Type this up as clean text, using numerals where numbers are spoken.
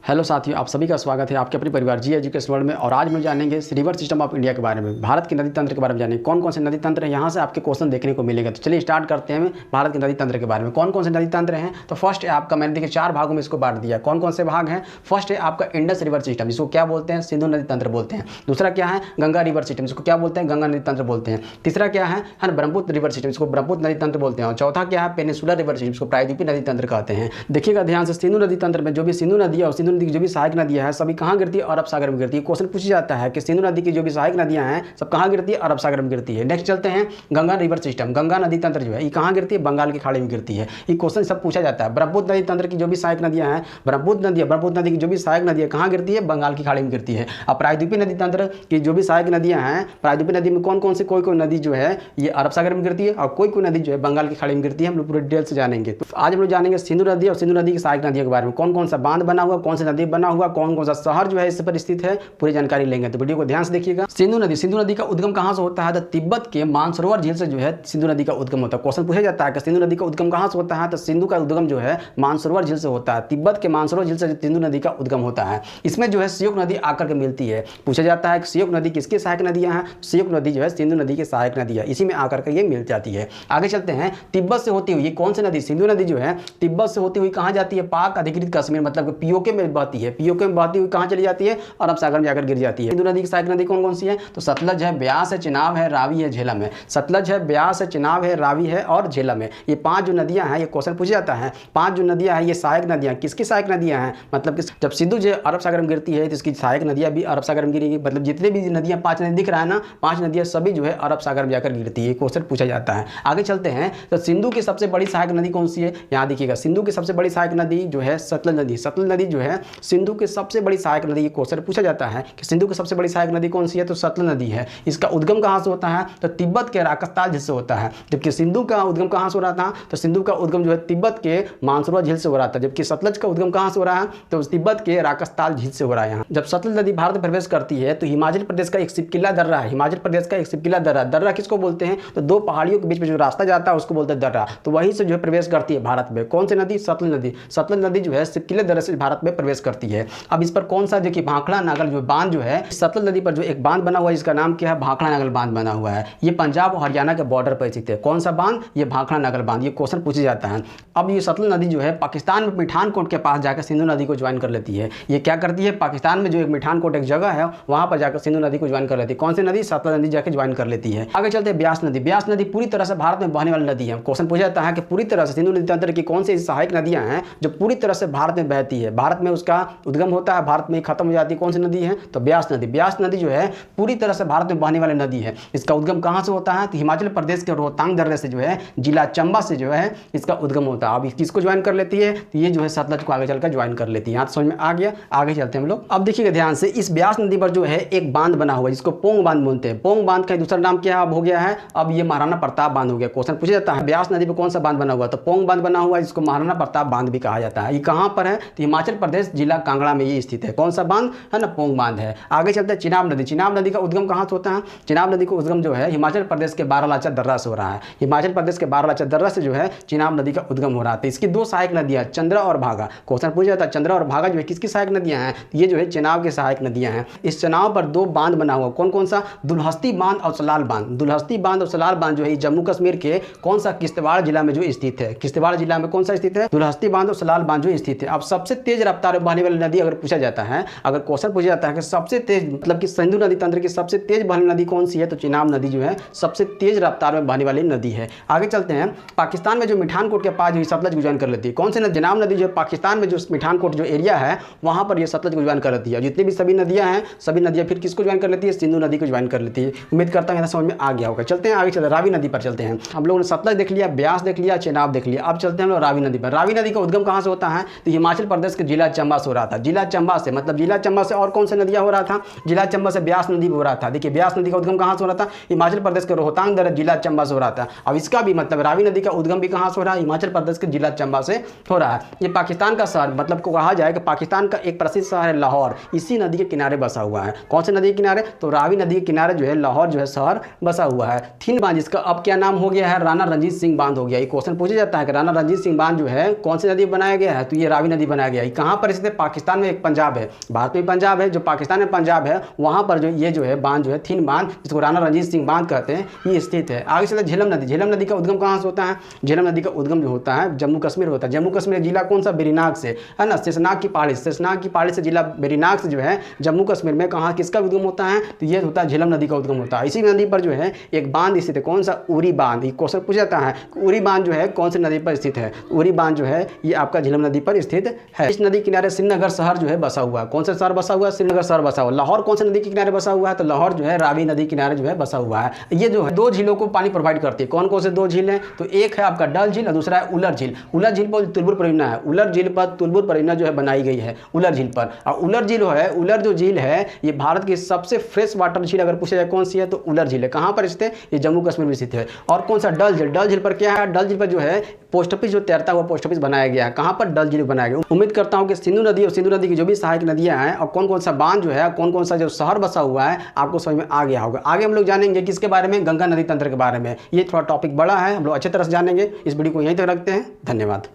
Hello साथियों, आप सभी का स्वागत है आपके अपने परिवार जी एजुकेशन वर्ल्ड में। और आज हम जानेंगे रिवर सिस्टम ऑफ इंडिया के बारे में, भारत के नदी तंत्र के बारे में जानेंगे। कौन कौन से नदी तंत्र हैं, यहाँ से आपके क्वेश्चन देखने को मिलेगा। तो चलिए स्टार्ट करते हैं भारत के नदी तंत्र के बारे में। कौन कौन से नदी तंत्र हैं, तो फर्स्ट है आपका, मैंने देखिए 4 भागों में इसको बांट दिया। कौन कौन से भाग हैं? फर्स्ट है आपका इंडस रिवर सिस्टम, जिसको क्या बोलते हैं? सिंधु नदी तंत्र बोलते हैं। दूसरा क्या है? गंगा रिवर सिस्टम, जिसको क्या बोलते हैं? गंगा नदी तंत्र बोलते हैं। तीसरा क्या है? ब्रह्मपुत्र रिवर सिस्टम, जिसको ब्रह्मपुत्र नदी तंत्र बोलते हैं। और चौथा क्या है? पेनिसुलर रिवर सिस्टम, जिसको प्रायद्वीपीय नदी तंत्र कहते हैं। देखिएगा ध्यान से, सिंधु नदी तंत्र में जो भी सिंधु नदी है और सिंधु नदी की जो भी सहायक नदी है सभी कहाँ गिरती है? अरब सागर में गिरती है। क्वेश्चन पूछा जाता है कि सिंधु नदी की जो भी सहायक नदियां हैं सब कहाँ गिरती है? अरब सागर में गिरती है। नेक्स्ट चलते हैं गंगा रिवर सिस्टम, गंगा नदी तंत्र जो है ये कहाँ गिरती है? बंगाल की खाड़ी में गिरती है। ये क्वेश्चन सब पूछा जाता है। ब्रह्मपुत्र नदी तंत्र की जो भी सहायक नदियां हैं, ब्रह्मपुत्र नदी की जो भी सहायक नदी है कहाँ गिरती है? बंगाल की खाड़ी में गिरती है। अब प्रायद्वीपीय नदी तंत्र की जो भी सहायक नदियां हैं, प्रायद्वीपीय नदी में कौन कौन से? कोई कोई नदी जो है ये अरब सागर में गिरती है और कोई कोई नदी जो है बंगाल की खाड़ी में गिरती है। हम लोग पूरे डिटेल से जानेंगे। तो आज हम लोग जानेंगे सिंधु नदी और सिंधु नदी की सहायक नदियों के बारे में। कौन कौन सा बांध बना हुआ, कौन सा नदी बना हुआ, कौन कौन सा शहर जो है इस पर स्थित है, पूरी जानकारी लेंगे। तो वीडियो को ध्यान से देखिएगा। सिंधु नदी का उद्गम कहां से होता है? तो तिब्बत के मानसरोवर झील से जो है सिंधु नदी का उद्गम होता है। क्वेश्चन पूछा जाता है कि सिंधु नदी का उद्गम कहां से होता है? तो सिंधु का उद्गम जो है मानसरोवर झील से होता है। तिब्बत के मानसरोवर झील से सिंधु नदी का उद्गम होता है। इसमें जो है सियोक नदी आकर के मिलती है। पूछा जाता है कि सियोक नदी किसकी सहायक नदियां हैं? सियोक नदी जो है सिंधु नदी की सहायक नदी है, इसी में आकर के ये मिल जाती है। आगे चलते हैं, तिब्बत से होती हुई कौन सी नदी? सिंधु नदी जो है तिब्बत से होती हुई कहां जाती है? पाक अधिकृत कश्मीर मतलब पीओके में बहती है। पीओके में बहती हुई कहां चली जाती है? अरब सागर में जाकर गिर जाती है। सिंधु नदी की सहायक नदी कौन कौन सी है? तो सतलज है, ब्यास है, चिनाब है, रावी है, झेलम है। सतलज है, ब्यास है, चिनाब है, रावी है और झेलम है। ये 5 जो नदियां हैं, ये क्वेश्चन पूछा जाता है। 5 जो नदियां हैं ये सहायक नदियां किसकी सहायक नदियां हैं? मतलब कि जब सिंधु जो अरब सागर में गिरती है तो इसकी सहायक नदियां भी अरब सागर में गिरेगी। मतलब जितने भी नदियां 5 नदी दिख रहा है ना, 5 नदियां सभी जो है अरब सागर में जाकर गिरती है। क्वेश्चन पूछा जाता है। आगे चलते हैं, तो सिंधु की सबसे बड़ी सहायक नदी कौन सी है? यहाँ देखिएगा, सिंधु की सबसे बड़ी सहायक नदी जो है सतलज नदी। सतलज नदी जो है सिंधु की सबसे बड़ी सहायक नदी। क्वेश्चन पूछा जाता है कि सिंधु की सबसे बड़ी सहायक नदी कौन सी है? तो सतलज नदी है। इसका उद्गम कहां से होता है? तो तिब्बत के राकस्ताल झील से होता है। जबकि सिंधु का उद्गम कहां से हो रहा था? तो सिंधु का उद्गम जो है तिब्बत के मानसरोवर झील से हो रहा था। जबकि सतलज का उद्गम कहां से हो रहा है? तो तिब्बत के राकस्ताल झील से हो रहा है। यहाँ जब सतलज नदी भारत में प्रवेश करती है तो हिमाचल प्रदेश का एक सिपकिला दर्रा है। हिमाचल प्रदेश का एक सिपकिला दर्रा, दर्रा किसको बोलते हैं? तो 2 पहाड़ियों के बीच में जो रास्ता जाता है उसको बोलते हैं दर्रा। तो वहीं से जो है प्रवेश करती है भारत में। कौन सी नदी? सतलज नदी। सतलज नदी जो है सिपकिले दर्रे से भारत में प्रवेश करती है। अब इस पर कौन सा देखिए भाखड़ा नागल जो बांध जो है, सतलज नदी पर जो एक बांध बना हुआ है इसका नाम क्या है? भाखड़ा नागल बांध बना हुआ है। ये पंजाब और हरियाणा के बॉर्डर पर स्थित है। कौन सा बांध? ये भाखड़ा नागल बांध। ये क्वेश्चन पूछा जाता है। अब ये सतलज नदी जो है पाकिस्तान में मिठानकोट के पास जाकर सिंधु नदी को ज्वाइन कर लेती है। ये क्या करती है? पाकिस्तान में जो एक मिठानकोट एक जगह है वहां पर जाकर सिंधु नदी को ज्वाइन कर लेती है। कौन सी नदी? सतलज नदी जाकर ज्वाइन कर लेती है। आगे चलते हैं ब्यास नदी। ब्यास नदी पूरी तरह से भारत में बहने वाली नदी है। क्वेश्चन पूछा जाता है कि पूरी तरह से सिंधु नदी तंत्र की कौन सी सहायक नदियां हैं जो पूरी तरह से भारत में बहती है? भारत में उसका उद्गम होता है, भारत में खत्म हो जाती है। कौन सी नदी है? तो ब्यास नदी। ब्यास नदी जो है पूरी तरह से भारत में बहने वाली नदी है। इसका उद्गम कहां से होता है? तो हिमाचल प्रदेश के रोहतांग दर्रे से जो है जिला चंबा से जो है इसका उद्गम होता है। अब किसको ज्वाइन कर लेती है? तो ये जो है सतलज को आगे चलकर ज्वाइन कर लेती है। यहाँ समझ में आ गया। आगे चलते हैं हम लोग। अब देखिएगा ध्यान से, इस ब्यास नदी पर जो है एक बांध बना हुआ है जिसको पोंग बांध बोलते हैं। पोंग बांध का दूसरा नाम क्या अब हो गया है? अब ये महाराणा प्रताप बांध हो गया। क्वेश्चन पूछा जाता है ब्यास नदी पर कौन सा बांध बना हुआ? तो पोंग बांध बना हुआ है जिसको महाराणा प्रताप बांध भी कहा जाता है। ये कहां पर है? तो हिमाचल प्रदेश जिला कांगड़ा में ये स्थित है। कौन सा बांध है ना? पोंग बांध है। आगे चलते हैं चिनाब नदी। चिनाब नदी का उद्गम कहां से होता है? चिनाब नदी का उद्गम जो है हिमाचल प्रदेश के बारालाचा दर्रा से हो रहा है। हिमाचल प्रदेश के बारालाचा दर्रा से जो है चिनाब नदी का उद्गम हो रहा है। इसकी 2 सहायक नदियां चंद्रा और भागा। क्वेश्चन पूछा जाता है चंद्रा और भागा जो है किसकी सहायक नदियां हैं? ये जो है चिनाब की सहायक नदियां हैं। इस चिनाब पर 2 बांध बना हुआ। कौन कौन सा? दुल्हस्ती बांध और सलाल बांध। दुल्हस्ती बांध और सलाल बांध जो है जम्मू कश्मीर के कौन सा? किश्तवाड़ जिला में जो स्थित है। किश्तवाड़ जिला में कौन सा स्थित है? दुल्हस्ती बांध और सलाल बांध जो स्थित है। अब सबसे तेज रफ्तार में बहने वाली नदी अगर पूछा जाता है, अगर क्वेश्चन पूछा जाता है कि सबसे तेज मतलब कि सिंधु नदी तंत्र की सबसे तेज बहने नदी कौन सी है? तो चिनाब नदी जो है सबसे तेज रफ्तार में बहने वाली नदी है। आगे चलते हैं, पाकिस्तान में जो मिठानकोट के पास जो सतलज को ज्वाइन कर लेती है। कौन सी नदी? चिनाब नदी जो पाकिस्तान में जो मिठानकोट जो एरिया है वहां पर ये सतलज को ज्वाइन कर लेती है। जितनी भी सभी नदियां हैं सभी नदियां फिर किसको ज्वाइन कर लेती है? सिंधु नदी को ज्वाइन कर लेती है। उम्मीद करता हूं समझ में आ गया होगा। चलते हैं आगे, चलते रावी नदी पर चलते हैं। हम लोगों ने सतलज देख लिया, ब्यास देख लिया, चिनाब देख लिया। अब चलते हैं हम लोग रावी नदी पर। रावी नदी का उद्गम कहां से होता है? तो हिमाचल प्रदेश के जिला चंबा से हो रहा था। जिला चंबा से मतलब जिला चंबा से और कौन सी नदियां हो रहा था? जिला चंबा से ब्यास नदी हो रहा था। देखिए ब्यास नदी का उद्गम कहां से हो रहा था? हिमाचल प्रदेश के रोहतांग दर्रा जिला चंबा से हो रहा था। अब इसका भी मतलब रावी नदी का उद्गम भी कहां से हो रहा है? हिमाचल प्रदेश के जिला चंबा से हो रहा है। ये पाकिस्तान का शहर मतलब को कहा जाए कि पाकिस्तान का एक प्रसिद्ध शहर है लाहौर, इसी नदी के किनारे बसा हुआ है। कौन से नदी के किनारे? तो रावी नदी के किनारे जो है लाहौर जो है शहर बसा हुआ है। थिन बांध जिसका अब क्या नाम हो गया है? राणा रणजीत सिंह बांध हो गया। ये क्वेश्चन पूछा जाता है कि राणा रणजीत सिंह बांध जो है कौन सी नदी बनाया गया है? तो ये रावी नदी बनाया गया है। कहां पर स्थित है? पाकिस्तान में एक पंजाब है, भारत में पंजाब है, जो पाकिस्तान में पंजाब है वहाँ पर जो ये जो है बांध जो है थिन बांध, जिसको राणा रणजीत सिंह बांध कहते हैं, ये स्थित है। आगे चलते झेलम नदी। झेलम नदी का उद्गम कहाँ से होता है? झेलम नदी का उद्गम जो होता है जम्मू कश्मीर होता है। जम्मू कश्मीर जिला कौन सा? बेरीनाग से, है ना, शेषनाग की पहाड़ी, शेषनाग की पहाड़ी से जिला बेरीनाग से जो है जम्मू कश्मीर में कहाँ किसका उद्गम होता है? तो ये होता है झेलम नदी का उद्गम होता है। इसी नदी पर जो है एक बांध स्थित है, कौन सा? उरी बांध। ये क्वेश्चन पूछा जाता है उरी बांध जो है कौन सी नदी पर स्थित है? उरी बांध जो है ये आपका झेलम नदी पर स्थित है। इस नदी किनारे श्रीनगर शहर जो है बसा हुआ है। कौन सा शहर बसा हुआ है? श्रीनगर शहर बसा हुआ है। लाहौर कौन सी नदी के किनारे बसा हुआ है? तो लाहौर जो है रावी नदी किनारे जो है बसा हुआ है। ये जो है दो झीलों को पानी प्रोवाइड करती है। कौन कौन से दो झील हैं? तो एक है आपका डल झील और दूसरा है उलर झील। उलर झील पर तुलबुर परियोजना है, उलर झील पर तुलबुर परियोजना जो है बनाई गई है उलर झील पर। और उलर झील है, उलर जो झील है ये भारत की सबसे फ्रेश वाटर झील अगर पूछा जाए कौन सी है तो उलर झील है। कहाँ पर स्थित है? ये जम्मू कश्मीर में स्थित है। और कौन सा? डल झील। डल झील पर क्या है? डल झील पर जो है पोस्ट ऑफिस जो तैरता हुआ पोस्ट ऑफिस बनाया गया है। कहाँ पर? डल झील बनाया गया। उम्मीद करता हूँ कि सिंधु नदी और सिंधु नदी की जो भी सहायक नदियाँ हैं और कौन कौन सा बांध जो है, कौन कौन सा जो शहर बसा हुआ है आपको समझ में आ गया होगा। आगे हम लोग जानेंगे किसके बारे में? गंगा नदी तंत्र के बारे में। ये थोड़ा टॉपिक बड़ा है, हम लोग अच्छी तरह से जानेंगे। इस वीडियो को यहीं तक रखते हैं। धन्यवाद।